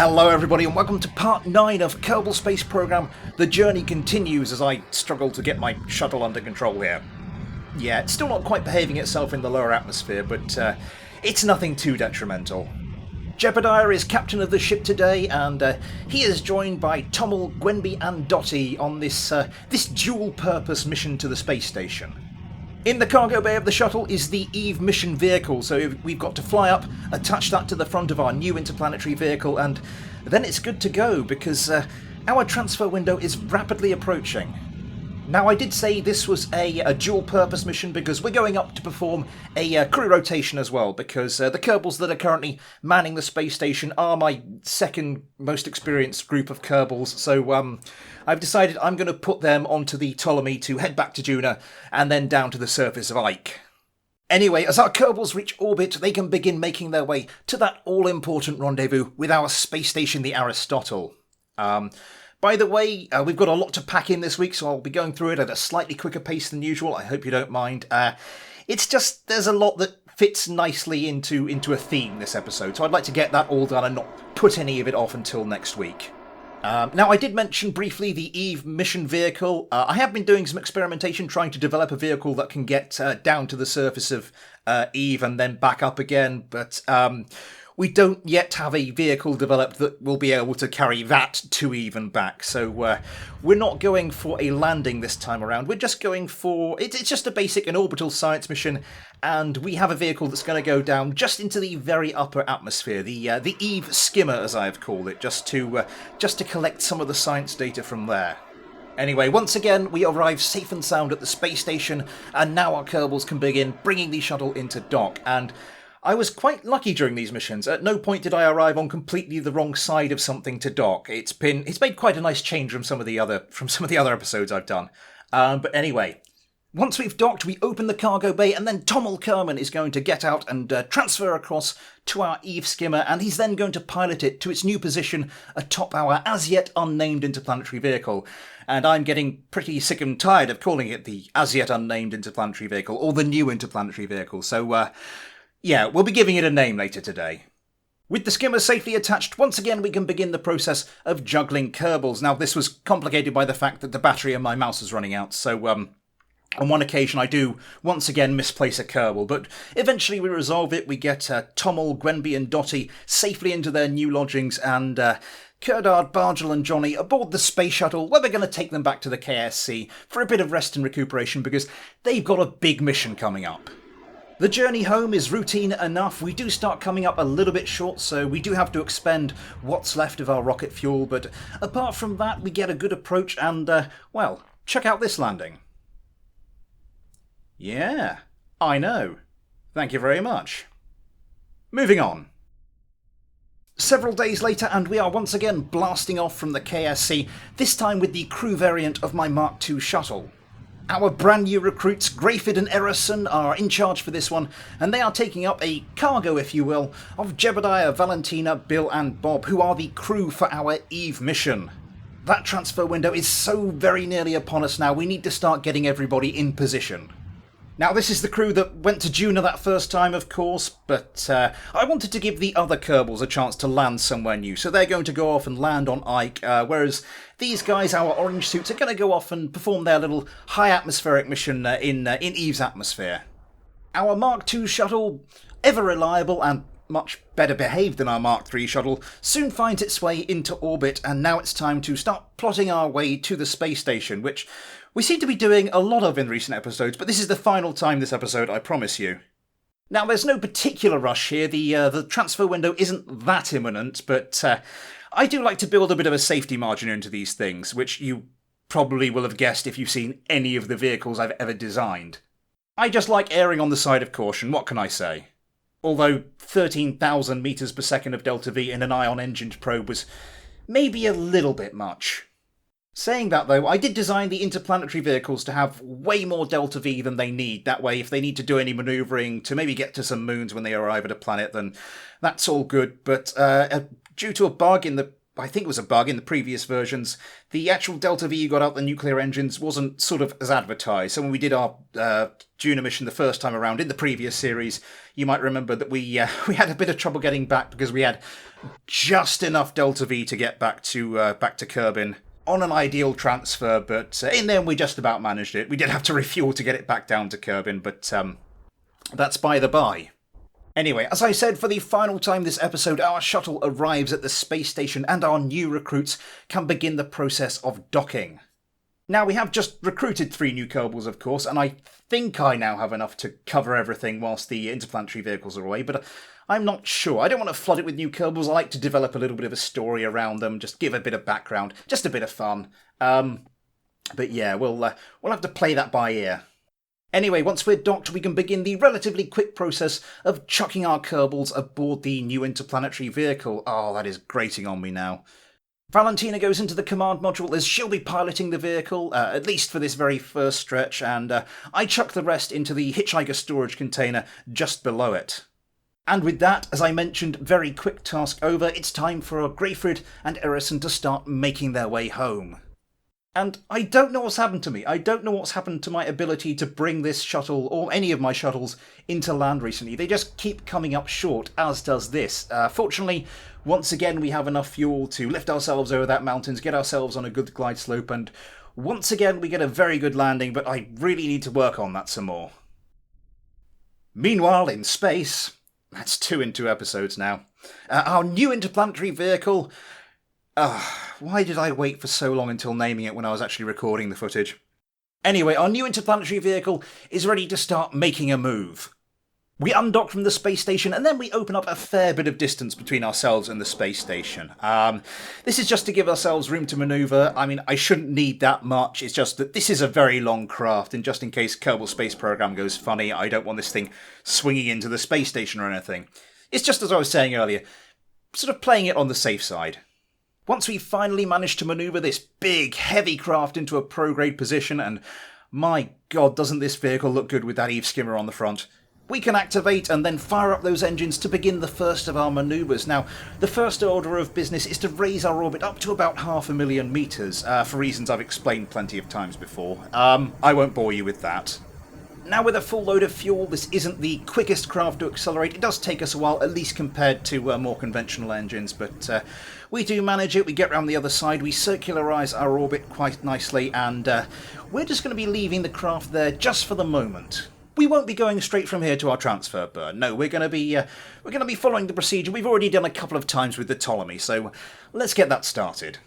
Hello everybody and welcome to part 9 of Kerbal Space Program. The journey continues as I struggle to get my shuttle under control here. Yeah, it's still not quite behaving itself in the lower atmosphere, but it's nothing too detrimental. Jebediah is captain of the ship today, and he is joined by Tommel, Gwenby and Dottie on this dual-purpose mission to the space station. In the cargo bay of the shuttle is the Eve mission vehicle, so we've got to fly up, attach that to the front of our new interplanetary vehicle, and then it's good to go, because our transfer window is rapidly approaching. Now, I did say this was a dual-purpose mission because we're going up to perform a crew rotation as well, because the Kerbals that are currently manning the space station are my second most experienced group of Kerbals, so I've decided I'm going to put them onto the Ptolemy to head back to Juna and then down to the surface of Ike. Anyway, as our Kerbals reach orbit, they can begin making their way to that all-important rendezvous with our space station, the Aristotle. By the way, we've got a lot to pack in this week, so I'll be going through it at a slightly quicker pace than usual. I hope you don't mind. It's just, there's a lot that fits nicely into a theme this episode, so I'd like to get that all done and not put any of it off until next week. Now, I did mention briefly the Eve mission vehicle. I have been doing some experimentation trying to develop a vehicle that can get down to the surface of Eve and then back up again, but we don't yet have a vehicle developed that will be able to carry that to Eve and back. So we're not going for a landing this time around. We're just going for... It's just a basic and orbital science mission, and we have a vehicle that's going to go down just into the very upper atmosphere, the Eve skimmer, as I've called it, just to collect some of the science data from there. Anyway, once again, we arrive safe and sound at the space station, and now our Kerbals can begin bringing the shuttle into dock, and I was quite lucky during these missions. At no point did I arrive on completely the wrong side of something to dock. It's made quite a nice change from some of the other episodes I've done. But anyway, once we've docked, we open the cargo bay, and then Tommel Kerman is going to get out and transfer across to our Eve skimmer, and he's then going to pilot it to its new position atop our as yet unnamed interplanetary vehicle. And I'm getting pretty sick and tired of calling it the as yet unnamed interplanetary vehicle, or the new interplanetary vehicle. So yeah, we'll be giving it a name later today. With the skimmer safely attached, once again we can begin the process of juggling Kerbals. Now, this was complicated by the fact that the battery on my mouse was running out, so on one occasion I do once again misplace a Kerbal, but eventually we resolve it. We get Tommel, Gwenby and Dottie safely into their new lodgings, and Kerdard, Bargel and Johnny aboard the space shuttle, where we're going to take them back to the KSC for a bit of rest and recuperation because they've got a big mission coming up. The journey home is routine enough. We do start coming up a little bit short, so we do have to expend what's left of our rocket fuel, but apart from that, we get a good approach and, well, check out this landing. Yeah, I know. Thank you very much. Moving on. Several days later, and we are once again blasting off from the KSC, this time with the crew variant of my Mark II shuttle. Our brand new recruits, Grayford and Erison, are in charge for this one, and they are taking up a cargo, if you will, of Jebediah, Valentina, Bill and Bob, who are the crew for our Eve mission. That transfer window is so very nearly upon us now, we need to start getting everybody in position. Now, this is the crew that went to Juna that first time, of course, but I wanted to give the other Kerbals a chance to land somewhere new, so they're going to go off and land on Ike, whereas these guys, our orange suits, are going to go off and perform their little high-atmospheric mission in Eve's atmosphere. Our Mark II shuttle, ever reliable and much better behaved than our Mark III shuttle, soon finds its way into orbit, and now it's time to start plotting our way to the space station, which we seem to be doing a lot of in recent episodes, but this is the final time this episode, I promise you. Now, there's no particular rush here. The transfer window isn't that imminent, but I do like to build a bit of a safety margin into these things, which you probably will have guessed if you've seen any of the vehicles I've ever designed. I just like erring on the side of caution, what can I say? Although 13,000 metres per second of delta V in an ion-engined probe was maybe a little bit much. Saying that, though, I did design the interplanetary vehicles to have way more delta V than they need. That way, if they need to do any manoeuvring to maybe get to some moons when they arrive at a planet, then that's all good. But due to a bug in the I think it was a bug in the previous versions, the actual Delta V you got out the nuclear engines wasn't sort of as advertised. So when we did our Juno mission the first time around in the previous series, you might remember that we had a bit of trouble getting back because we had just enough Delta V to get back to Kerbin on an ideal transfer, but in the end we just about managed it. We did have to refuel to get it back down to Kerbin, but that's by the by. Anyway, as I said, for the final time this episode, our shuttle arrives at the space station and our new recruits can begin the process of docking. Now, we have just recruited 3 new Kerbals, of course, and I think I now have enough to cover everything whilst the interplanetary vehicles are away, but I'm not sure. I don't want to flood it with new Kerbals. I like to develop a little bit of a story around them, just give a bit of background, just a bit of fun. But yeah, we'll have to play that by ear. Anyway, once we're docked, we can begin the relatively quick process of chucking our Kerbals aboard the new interplanetary vehicle. Oh, that is grating on me now. Valentina goes into the command module as she'll be piloting the vehicle, at least for this very first stretch, and I chuck the rest into the hitchhiker storage container just below it. And with that, as I mentioned, very quick task over, it's time for Grayfrid and Erison to start making their way home. And I don't know what's happened to me. I don't know what's happened to my ability to bring this shuttle, or any of my shuttles, into land recently. They just keep coming up short, as does this. Fortunately, once again we have enough fuel to lift ourselves over that mountains, get ourselves on a good glide slope, and once again we get a very good landing, but I really need to work on that some more. Meanwhile, in space, that's 2 in 2 episodes now, our new interplanetary vehicle... why did I wait for so long until naming it when I was actually recording the footage? Anyway, our new interplanetary vehicle is ready to start making a move. We undock from the space station and then we open up a fair bit of distance between ourselves and the space station. This is just to give ourselves room to manoeuvre. I mean, I shouldn't need that much. It's just that this is a very long craft, and just in case Kerbal Space Program goes funny, I don't want this thing swinging into the space station or anything. It's just as I was saying earlier, sort of playing it on the safe side. Once we finally manage to manoeuvre this big, heavy craft into a prograde position, and my god, doesn't this vehicle look good with that Eve skimmer on the front, we can activate and then fire up those engines to begin the first of our manoeuvres. Now, the first order of business is to raise our orbit up to about 500,000 metres, for reasons I've explained plenty of times before. I won't bore you with that. Now, with a full load of fuel, this isn't the quickest craft to accelerate. It does take us a while, at least compared to more conventional engines, but we do manage it. We get round the other side, we circularise our orbit quite nicely, and we're just going to be leaving the craft there just for the moment. We won't be going straight from here to our transfer burn. No, we're going to be following the procedure we've already done a couple of times with the Ptolemy, so let's get that started.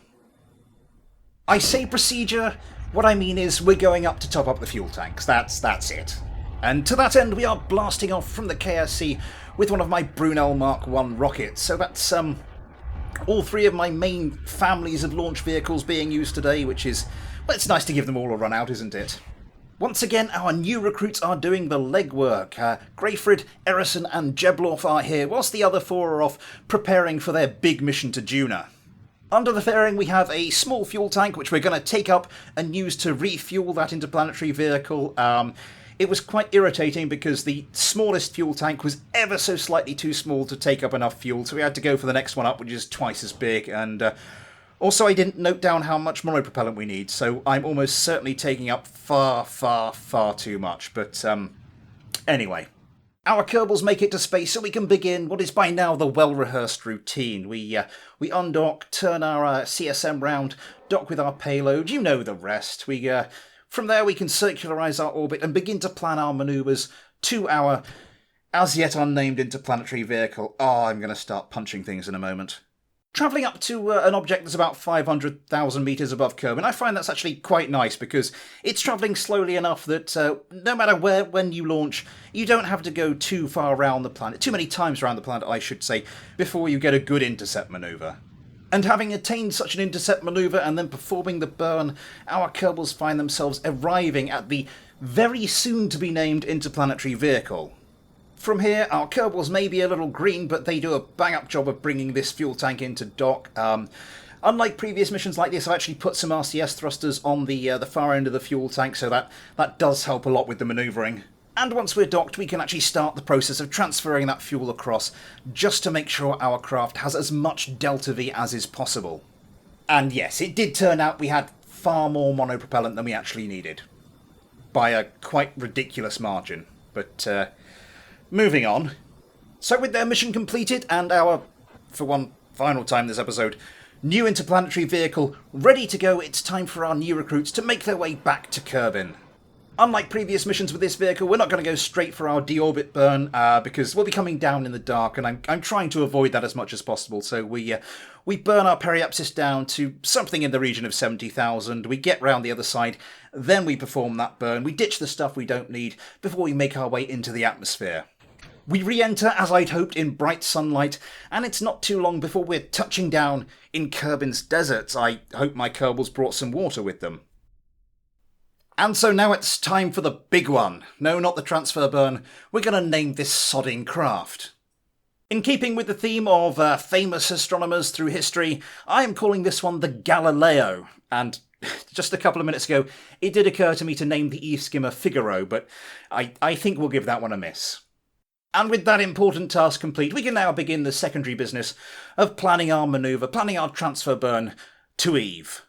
I say procedure. What I mean is we're going up to top up the fuel tanks. That's it. And to that end, we are blasting off from the KSC with one of my Brunel Mark I rockets. So that's all 3 of my main families of launch vehicles being used today, which is, well, it's nice to give them all a run out, isn't it? Once again, our new recruits are doing the legwork. Grayfrid, Erison and Jeblorf are here, whilst the other 4 are off preparing for their big mission to Juna. Under the fairing we have a small fuel tank which we're going to take up and use to refuel that interplanetary vehicle. It was quite irritating because the smallest fuel tank was ever so slightly too small to take up enough fuel, so we had to go for the next one up, which is twice as big, and also I didn't note down how much monopropellant we need, so I'm almost certainly taking up far, far, far too much, but anyway. Our Kerbals make it to space so we can begin what is by now the well-rehearsed routine. We undock, turn our CSM round, dock with our payload, you know the rest. From there we can circularise our orbit and begin to plan our manoeuvres to our as yet unnamed interplanetary vehicle. Oh, I'm going to start punching things in a moment. Travelling up to an object that's about 500,000 metres above Kerbin, I find that's actually quite nice because it's travelling slowly enough that no matter when you launch, you don't have to go too far around the planet, too many times around the planet, I should say, before you get a good intercept manoeuvre. And having attained such an intercept manoeuvre and then performing the burn, our Kerbals find themselves arriving at the very soon-to-be-named interplanetary vehicle. From here, our Kerbals may be a little green, but they do a bang-up job of bringing this fuel tank into dock. Unlike previous missions like this, I actually put some RCS thrusters on the far end of the fuel tank, so that does help a lot with the manoeuvring. And once we're docked, we can actually start the process of transferring that fuel across, just to make sure our craft has as much Delta V as is possible. And yes, it did turn out we had far more monopropellant than we actually needed. By a quite ridiculous margin. But moving on. So with their mission completed and our, for one final time this episode, new interplanetary vehicle ready to go, it's time for our new recruits to make their way back to Kerbin. Unlike previous missions with this vehicle, we're not going to go straight for our deorbit burn because we'll be coming down in the dark, and I'm trying to avoid that as much as possible. So we burn our periapsis down to something in the region of 70,000. We get round the other side, then we perform that burn. We ditch the stuff we don't need before we make our way into the atmosphere. We re-enter, as I'd hoped, in bright sunlight, and it's not too long before we're touching down in Kerbin's deserts. I hope my Kerbals brought some water with them. And so now it's time for the big one. No, not the transfer burn. We're going to name this sodding craft. In keeping with the theme of famous astronomers through history, I am calling this one the Galileo. And just a couple of minutes ago, it did occur to me to name the Eve skimmer Figaro, but I think we'll give that one a miss. And with that important task complete, we can now begin the secondary business of planning our manoeuvre, planning our transfer burn to Eve.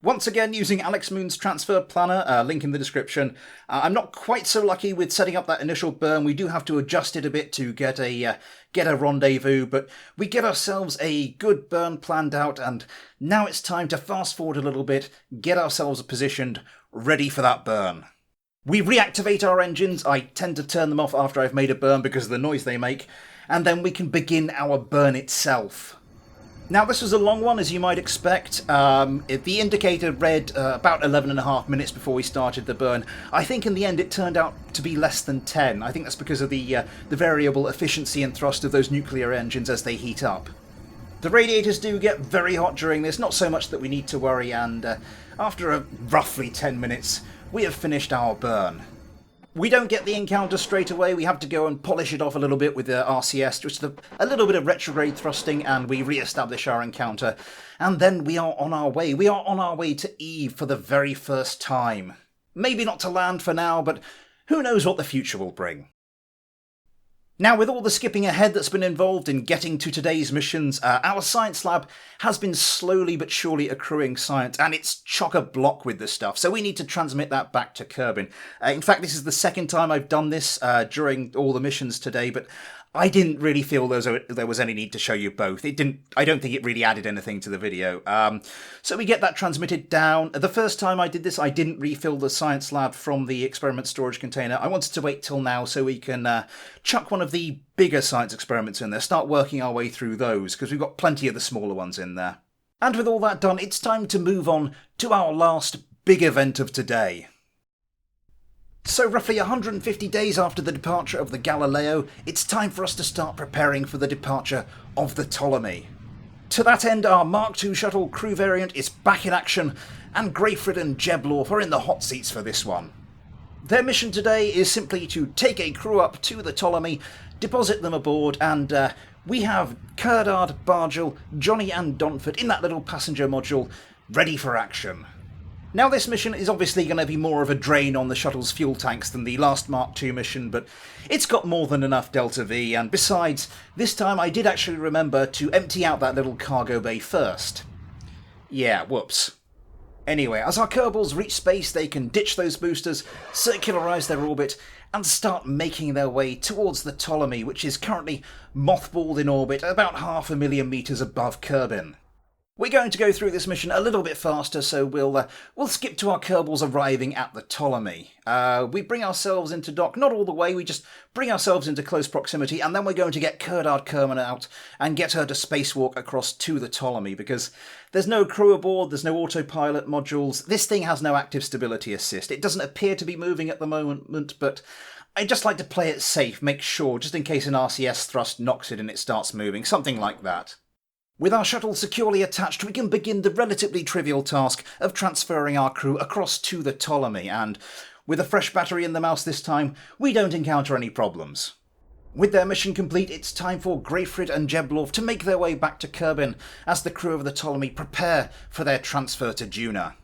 Once again, using Alex Moon's transfer planner, link in the description. I'm not quite so lucky with setting up that initial burn. We do have to adjust it a bit to get a rendezvous, but we get ourselves a good burn planned out, and now it's time to fast forward a little bit, get ourselves positioned, ready for that burn. We reactivate our engines. I tend to turn them off after I've made a burn because of the noise they make, and then we can begin our burn itself. Now, this was a long one, as you might expect. The indicator read about 11.5 minutes before we started the burn. I think in the end it turned out to be less than 10. I think that's because of the variable efficiency and thrust of those nuclear engines as they heat up. The radiators do get very hot during this, not so much that we need to worry, and after roughly 10 minutes, we have finished our burn. We don't get the encounter straight away. We have to go and polish it off a little bit with the RCS, just a little bit of retrograde thrusting, and we re-establish our encounter. And then we are on our way. We are on our way to Eve for the very first time. Maybe not to land for now, but who knows what the future will bring. Now, with all the skipping ahead that's been involved in getting to today's missions, our science lab has been slowly but surely accruing science, and it's chock-a-block with this stuff, so we need to transmit that back to Kerbin. In fact, this is the second time I've done this during all the missions today, but I didn't really feel there was any need to show you both. I don't think it really added anything to the video. So we get that transmitted down. The first time I did this, I didn't refill the science lab from the experiment storage container. I wanted to wait till now so we can chuck one of the bigger science experiments in there, start working our way through those, because we've got plenty of the smaller ones in there. And with all that done, it's time to move on to our last big event of today. So roughly 150 days after the departure of the Galileo, it's time for us to start preparing for the departure of the Ptolemy. To that end, our Mark II shuttle crew variant is back in action, and Greyfried and Jeblorf are in the hot seats for this one. Their mission today is simply to take a crew up to the Ptolemy, deposit them aboard, and we have Kerdard, Bargel, Johnny and Donford in that little passenger module, ready for action. Now, this mission is obviously going to be more of a drain on the shuttle's fuel tanks than the last Mark II mission, but it's got more than enough Delta V, and besides, this time I did actually remember to empty out that little cargo bay first. Yeah, whoops. Anyway, as our Kerbals reach space, they can ditch those boosters, circularise their orbit, and start making their way towards the Ptolemy, which is currently mothballed in orbit about 500,000 metres above Kerbin. We're going to go through this mission a little bit faster, so we'll skip to our Kerbals arriving at the Ptolemy. We bring ourselves into dock, not all the way, we just bring ourselves into close proximity, and then we're going to get Kerdard Kerman out and get her to spacewalk across to the Ptolemy, because there's no crew aboard, there's no autopilot modules, this thing has no active stability assist. It doesn't appear to be moving at the moment, but I just like to play it safe, make sure, just in case an RCS thrust knocks it and it starts moving, something like that. With our shuttle securely attached, we can begin the relatively trivial task of transferring our crew across to the Ptolemy, and with a fresh battery in the mouse this time, we don't encounter any problems. With their mission complete, it's time for Greyfried and Jeblorf to make their way back to Kerbin as the crew of the Ptolemy prepare for their transfer to Juna.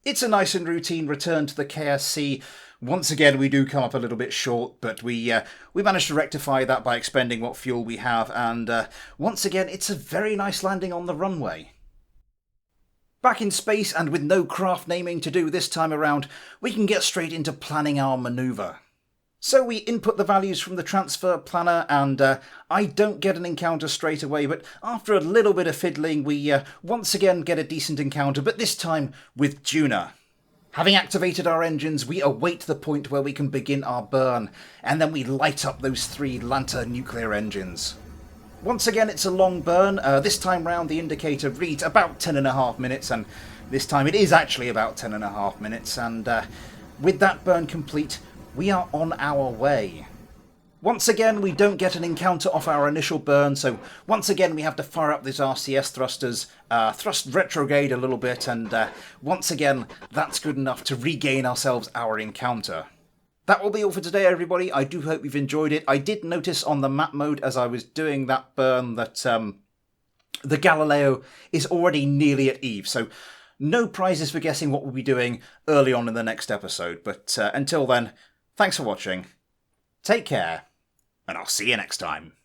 It's a nice and routine return to the KSC, Once again, we do come up a little bit short, but we managed to rectify that by expending what fuel we have, and once again, it's a very nice landing on the runway. Back in space, and with no craft naming to do this time around, we can get straight into planning our manoeuvre. So we input the values from the transfer planner, and I don't get an encounter straight away, but after a little bit of fiddling, we once again get a decent encounter, but this time with Juna. Having activated our engines, we await the point where we can begin our burn, and then we light up those 3 Lanta nuclear engines. Once again, it's a long burn. This time round, the indicator reads about 10.5 minutes, and this time it is actually about 10.5 minutes, and with that burn complete, we are on our way. Once again, we don't get an encounter off our initial burn, so once again we have to fire up these RCS thrusters, thrust retrograde a little bit, and once again, that's good enough to regain ourselves our encounter. That will be all for today, everybody. I do hope you've enjoyed it. I did notice on the map mode as I was doing that burn that the Galileo is already nearly at Eve, so no prizes for guessing what we'll be doing early on in the next episode. But until then, thanks for watching, take care, and I'll see you next time.